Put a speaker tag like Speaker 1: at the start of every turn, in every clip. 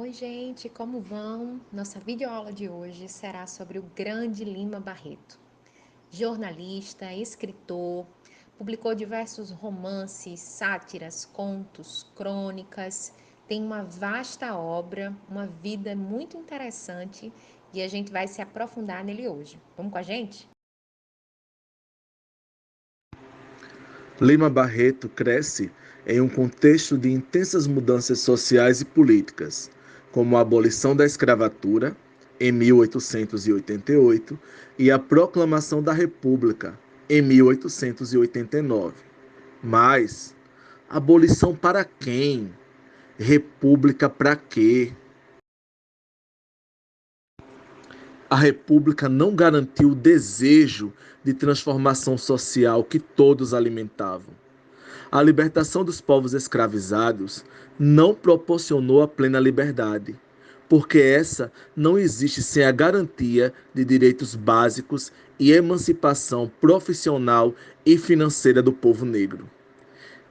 Speaker 1: Oi, gente, como vão? Nossa videoaula de hoje será sobre o grande Lima Barreto. Jornalista, escritor, publicou diversos romances, sátiras, contos, crônicas, tem uma vasta obra, uma vida muito interessante e a gente vai se aprofundar nele hoje. Vamos com a gente?
Speaker 2: Lima Barreto cresce em um contexto de intensas mudanças sociais e políticas, como a abolição da escravatura, em 1888, e a proclamação da República, em 1889. Mas, abolição para quem? República para quê? A República não garantiu o desejo de transformação social que todos alimentavam. A libertação dos povos escravizados não proporcionou a plena liberdade, porque essa não existe sem a garantia de direitos básicos e emancipação profissional e financeira do povo negro.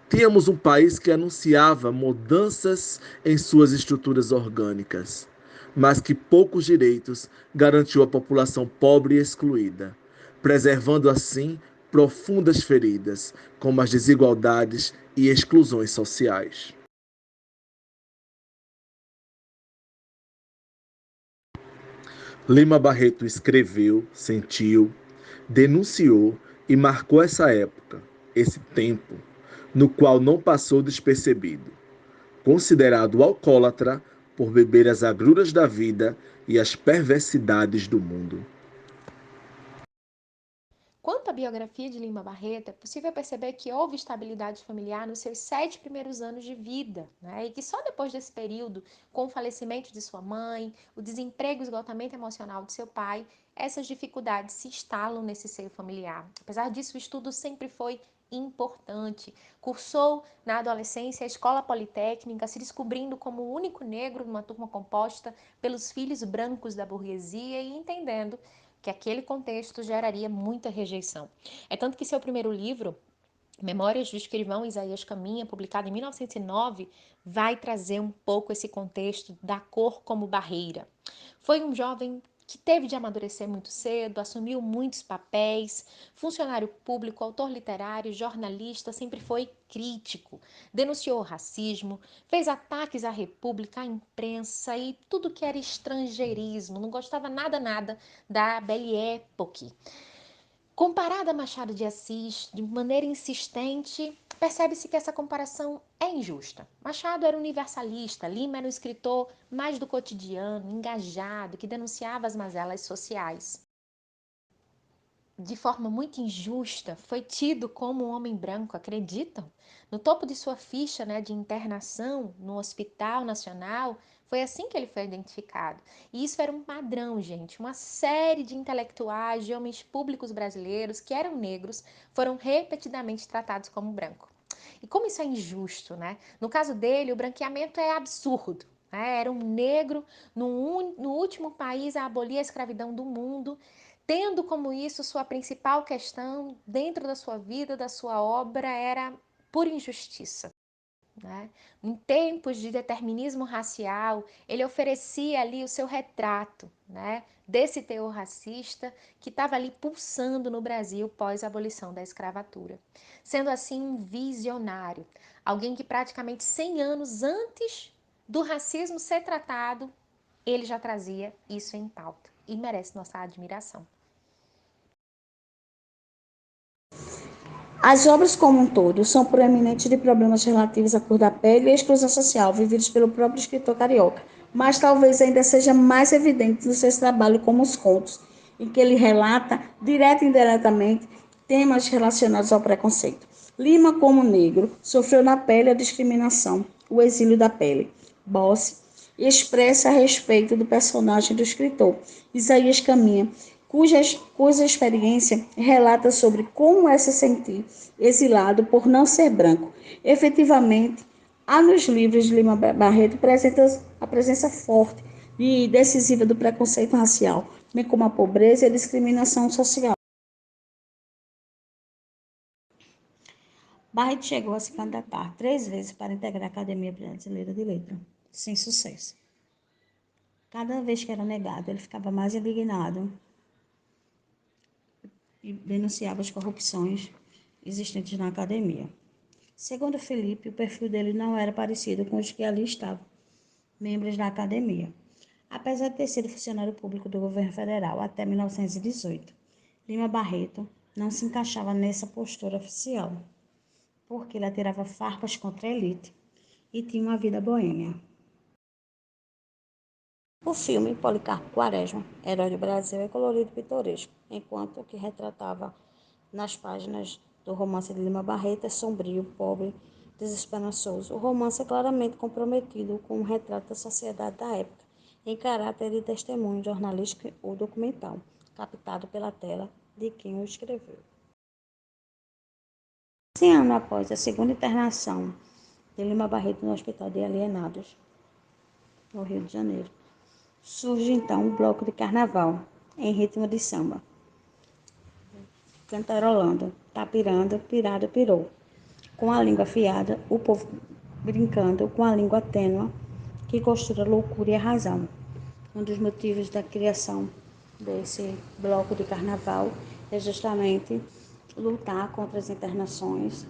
Speaker 2: Tínhamos um país que anunciava mudanças em suas estruturas orgânicas, mas que poucos direitos garantiu à população pobre e excluída, preservando assim profundas feridas, como as desigualdades e exclusões sociais. Lima Barreto escreveu, sentiu, denunciou e marcou essa época, esse tempo, no qual não passou despercebido. Considerado alcoólatra por beber as agruras da vida e as perversidades do mundo.
Speaker 1: Quanto à biografia de Lima Barreto, é possível perceber que houve estabilidade familiar nos seus 7 primeiros anos de vida, né? E que só depois desse período, com o falecimento de sua mãe, o desemprego e o esgotamento emocional de seu pai, essas dificuldades se instalam nesse seio familiar. Apesar disso, o estudo sempre foi importante. Cursou na adolescência a escola politécnica, se descobrindo como o único negro numa turma composta pelos filhos brancos da burguesia e entendendo que aquele contexto geraria muita rejeição. É tanto que seu primeiro livro, Memórias do Escrivão Isaías Caminha, publicado em 1909, vai trazer um pouco esse contexto da cor como barreira. Foi um jovem que teve de amadurecer muito cedo, assumiu muitos papéis, funcionário público, autor literário, jornalista, sempre foi crítico, denunciou o racismo, fez ataques à república, à imprensa e tudo que era estrangeirismo, não gostava nada da Belle Époque. Comparada a Machado de Assis de maneira insistente, percebe-se que essa comparação é injusta. Machado era universalista, Lima era um escritor mais do cotidiano, engajado, que denunciava as mazelas sociais. De forma muito injusta, foi tido como um homem branco, acreditam? No topo de sua ficha, de internação no Hospital Nacional, foi assim que ele foi identificado. E isso era um padrão, gente. Uma série de intelectuais, de homens públicos brasileiros que eram negros, foram repetidamente tratados como branco. E como isso é injusto, né? No caso dele, o branqueamento é absurdo. Era um negro no último país a abolir a escravidão do mundo, tendo como isso sua principal questão dentro da sua vida, da sua obra, era por injustiça. Né? Em tempos de determinismo racial, ele oferecia ali o seu retrato, né, desse teor racista que estava ali pulsando no Brasil pós a abolição da escravatura. Sendo assim um visionário, alguém que praticamente 100 anos antes do racismo ser tratado, ele já trazia isso em pauta e merece nossa admiração.
Speaker 3: As obras como um todo são proeminentes de problemas relativos à cor da pele e à exclusão social vividos pelo próprio escritor carioca, mas talvez ainda seja mais evidente no seu trabalho como os contos, em que ele relata, direta e indiretamente, temas relacionados ao preconceito. Lima, como negro, sofreu na pele a discriminação, o exílio da pele. Bossi expressa a respeito do personagem do escritor, Isaías Caminha, cuja experiência relata sobre como é se sentir exilado por não ser branco. Efetivamente, há nos livros de Lima Barreto a presença forte e decisiva do preconceito racial, bem como a pobreza e a discriminação social. Barreto chegou a se candidatar 3 vezes para integrar a Academia Brasileira de Letras, sem sucesso. Cada vez que era negado, ele ficava mais indignado e denunciava as corrupções existentes na academia. Segundo Felipe, o perfil dele não era parecido com os que ali estavam, membros da academia. Apesar de ter sido funcionário público do governo federal até 1918, Lima Barreto não se encaixava nessa postura oficial, porque ele atirava farpas contra a elite e tinha uma vida boêmia. O filme Policarpo Quaresma, Herói do Brasil, é colorido e pitoresco, enquanto o que retratava nas páginas do romance de Lima Barreto é sombrio, pobre, desesperançoso. O romance é claramente comprometido com um retrato da sociedade da época, em caráter de testemunho jornalístico ou documental, captado pela tela de quem o escreveu. 100 anos após a segunda internação de Lima Barreto no Hospital de Alienados, no Rio de Janeiro, surge então um bloco de carnaval, em ritmo de samba, cantarolando, tá pirando, pirado pirou. Com a língua afiada, o povo brincando com a língua tênue que costura a loucura e a razão. Um dos motivos da criação desse bloco de carnaval é justamente lutar contra as internações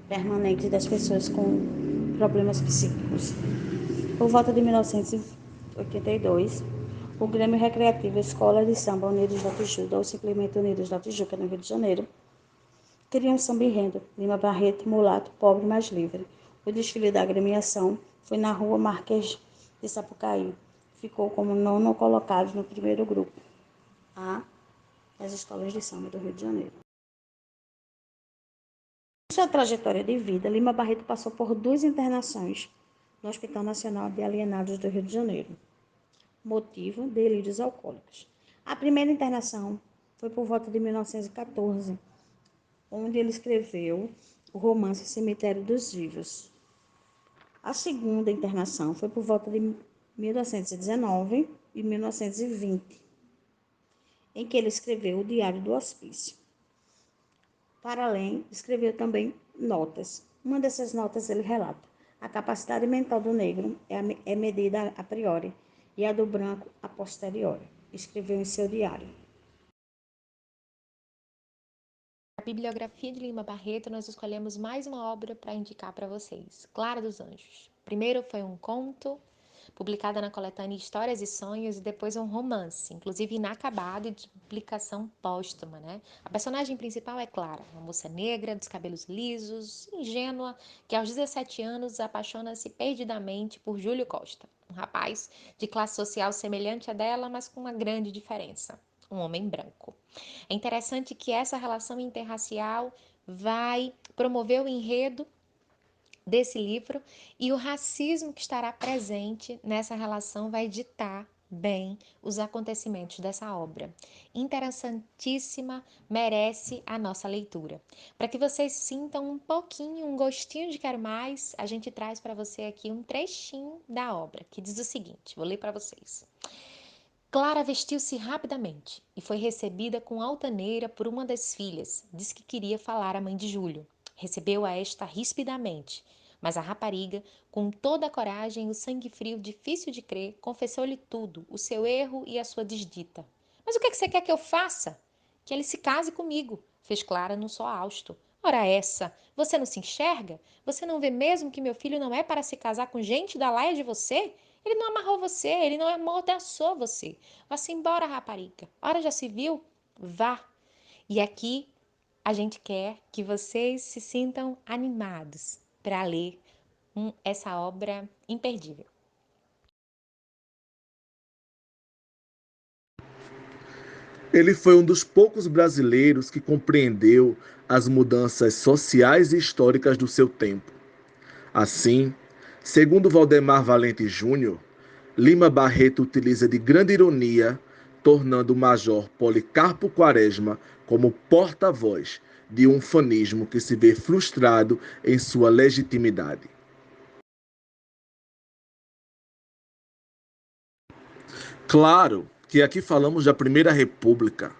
Speaker 3: permanentes das pessoas com problemas psíquicos. Por volta de 1982, o Grêmio Recreativo Escola de Samba Unidos da Tijuca, ou simplesmente Unidos da Tijuca, no Rio de Janeiro, cria um samba enredo, Lima Barreto, mulato, pobre, mas livre. O desfile da agremiação foi na rua Marquês de Sapucaí. Ficou como nono colocado no primeiro grupo A das escolas de samba do Rio de Janeiro. Em sua trajetória de vida, Lima Barreto passou por 2 internações no Hospital Nacional de Alienados do Rio de Janeiro. Motivo: delírios alcoólicos. A primeira internação foi por volta de 1914, onde ele escreveu o romance Cemitério dos Vivos. A segunda internação foi por volta de 1919 e 1920, em que ele escreveu o Diário do Hospício. Para além, escreveu também notas. Uma dessas notas ele relata: a capacidade mental do negro é medida a priori e a do branco a posteriori. Escreveu em seu diário.
Speaker 1: A bibliografia de Lima Barreto, nós escolhemos mais uma obra para indicar para vocês, Clara dos Anjos. Primeiro foi um conto, publicada na coletânea Histórias e Sonhos, e depois um romance, inclusive inacabado e de publicação póstuma, né? A personagem principal é Clara, uma moça negra, dos cabelos lisos, ingênua, que aos 17 anos apaixona-se perdidamente por Júlio Costa, um rapaz de classe social semelhante à dela, mas com uma grande diferença, um homem branco. É interessante que essa relação interracial vai promover o enredo desse livro e o racismo que estará presente nessa relação vai ditar bem os acontecimentos dessa obra. Interessantíssima, merece a nossa leitura. Para que vocês sintam um pouquinho, um gostinho de quero mais, a gente traz para você aqui um trechinho da obra, que diz o seguinte, vou ler para vocês. Clara vestiu-se rapidamente e foi recebida com altaneira por uma das filhas. Diz que queria falar à mãe de Júlio. Recebeu-a esta rispidamente, mas a rapariga, com toda a coragem e o sangue frio difícil de crer, confessou-lhe tudo, o seu erro e a sua desdita. Mas o que você quer que eu faça? Que ele se case comigo, fez Clara num só hausto. Ora essa, você não se enxerga? Você não vê mesmo que meu filho não é para se casar com gente da laia de você? Ele não amarrou você, ele não amordaçou você. Vá-se embora, rapariga. Ora já se viu? Vá. E aqui a gente quer que vocês se sintam animados para ler essa obra imperdível.
Speaker 2: Ele foi um dos poucos brasileiros que compreendeu as mudanças sociais e históricas do seu tempo. Assim, segundo Valdemar Valente Júnior, Lima Barreto utiliza de grande ironia, tornando o Major Policarpo Quaresma como porta-voz de um fanismo que se vê frustrado em sua legitimidade. Claro que aqui falamos da Primeira República,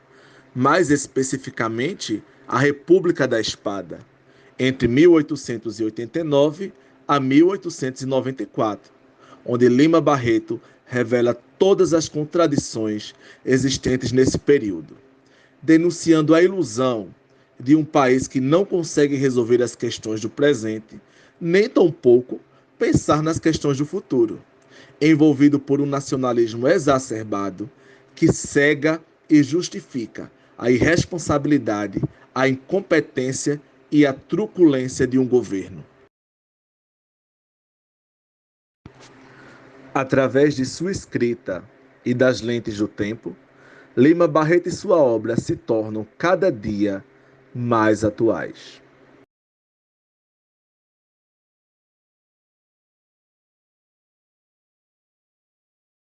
Speaker 2: mais especificamente a República da Espada, entre 1889 a 1894, onde Lima Barreto revela todas as contradições existentes nesse período, denunciando a ilusão de um país que não consegue resolver as questões do presente, nem tampouco pensar nas questões do futuro, envolvido por um nacionalismo exacerbado que cega e justifica a irresponsabilidade, a incompetência e a truculência de um governo. Através de sua escrita e das lentes do tempo, Lima Barreto e sua obra se tornam cada dia mais atuais.